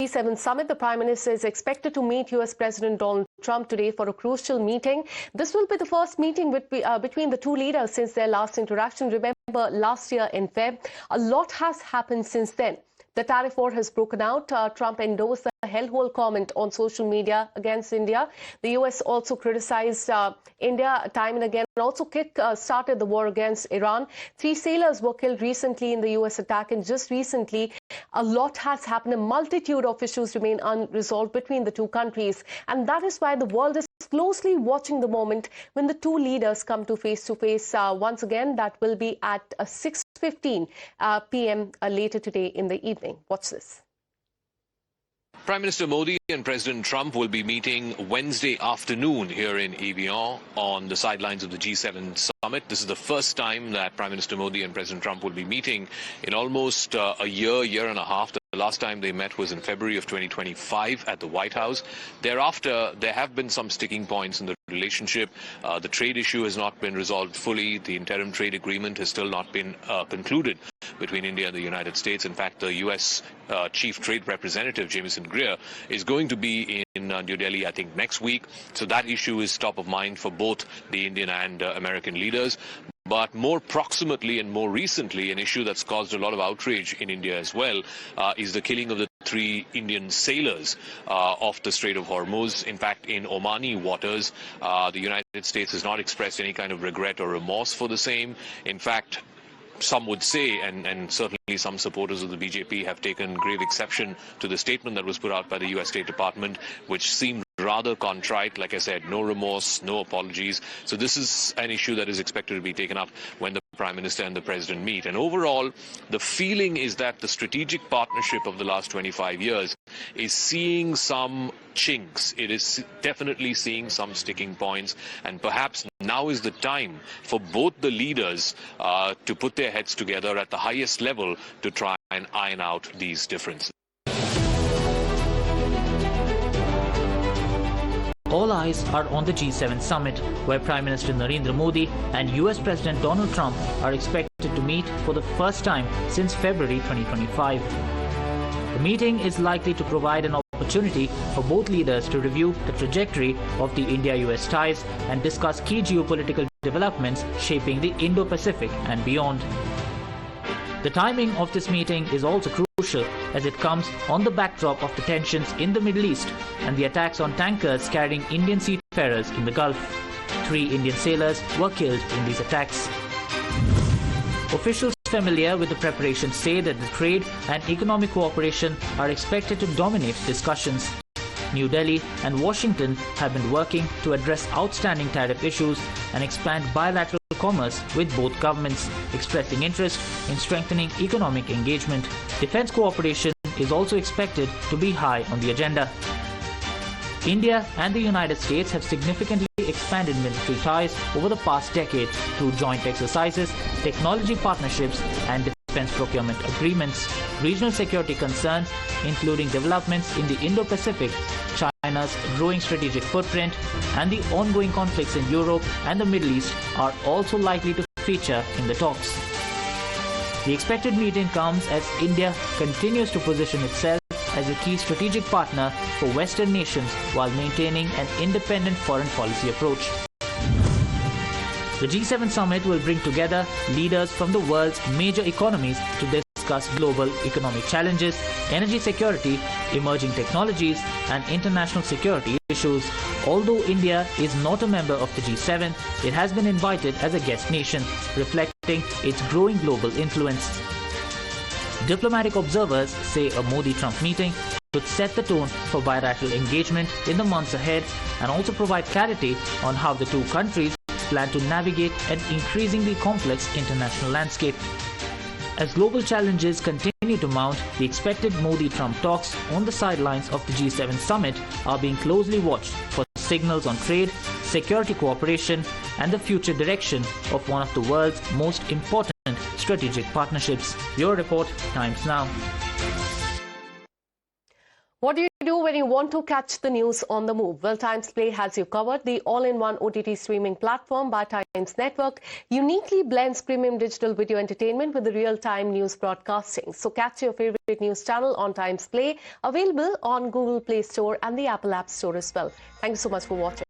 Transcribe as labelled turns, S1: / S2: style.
S1: G7 summit, the Prime Minister is expected to meet US President Donald Trump today for a crucial meeting. This will be the first meeting between the two leaders since their last interaction. Remember, last year in Feb, a lot has happened since then. The tariff war has broken out. Trump endorsed the hellhole comment on social media against India. The US also criticized India time and again, and also started the war against Iran. 3 sailors were killed recently in the US attack, and just recently, a lot has happened. A multitude of issues remain unresolved between the two countries, and that is why the world is closely watching the moment when the two leaders come to face once again. That will be at 6:15 p.m. Later today in the evening. Watch this.
S2: Prime Minister Modi and President Trump will be meeting Wednesday afternoon here in Evian on the sidelines of the G7 summit. This is the first time that Prime Minister Modi and President Trump will be meeting in almost a year and a half. The last time they met was in February of 2025 at the White House. Thereafter, there have been some sticking points in the relationship. The trade issue has not been resolved fully. The interim trade agreement has still not been concluded between India and the United States. In fact, the U.S. Chief Trade Representative, Jamieson Greer, is going to be in New Delhi, I think, next week. So that issue is top of mind for both the Indian and American leaders. But more proximately and more recently, an issue that's caused a lot of outrage in India as well is the killing of the 3 Indian sailors off the Strait of Hormuz. In fact, in Omani waters, the United States has not expressed any kind of regret or remorse for the same. In fact, some would say, and certainly some supporters of the BJP have taken grave exception to the statement that was put out by the US State Department, which seemed rather contrite. Like I said, no remorse, no apologies. So this is an issue that is expected to be taken up when the Prime Minister and the President meet. And overall, the feeling is that the strategic partnership of the last 25 years is seeing some chinks. It is definitely seeing some sticking points. And perhaps now is the time for both the leaders to put their heads together at the highest level to try and iron out these differences.
S3: All eyes are on the G7 summit, where Prime Minister Narendra Modi and US President Donald Trump are expected to meet for the first time since February 2025. The meeting is likely to provide an opportunity for both leaders to review the trajectory of the India-US ties and discuss key geopolitical developments shaping the Indo-Pacific and beyond. The timing of this meeting is also crucial as it comes on the backdrop of the tensions in the Middle East and the attacks on tankers carrying Indian seafarers in the Gulf. 3 Indian sailors were killed in these attacks. Officials familiar with the preparations say that the trade and economic cooperation are expected to dominate discussions. New Delhi and Washington have been working to address outstanding tariff issues and expand bilateral commerce with both governments, expressing interest in strengthening economic engagement. Defense cooperation is also expected to be high on the agenda. India and the United States have significantly expanded military ties over the past decade through joint exercises, technology partnerships, and defense procurement agreements. Regional security concerns, including developments in the Indo-Pacific, China's growing strategic footprint, and the ongoing conflicts in Europe and the Middle East are also likely to feature in the talks. The expected meeting comes as India continues to position itself as a key strategic partner for Western nations while maintaining an independent foreign policy approach. The G7 summit will bring together leaders from the world's major economies to discuss global economic challenges, energy security, emerging technologies, and international security issues. Although India is not a member of the G7, it has been invited as a guest nation, reflecting its growing global influence. Diplomatic observers say a Modi-Trump meeting should set the tone for bilateral engagement in the months ahead and also provide clarity on how the two countries plan to navigate an increasingly complex international landscape. As global challenges continue to mount, the expected Modi-Trump talks on the sidelines of the G7 summit are being closely watched for signals on trade, security cooperation, and the future direction of one of the world's most important strategic partnerships. Your report, Times Now.
S1: What do you do when you want to catch the news on the move. Well, Times Play has you covered. The all-in-one OTT streaming platform by Times Network uniquely blends premium digital video entertainment with the real-time news broadcasting. So catch your favorite news channel on Times Play, available on Google Play Store and the Apple App Store as well. Thank you so much for watching.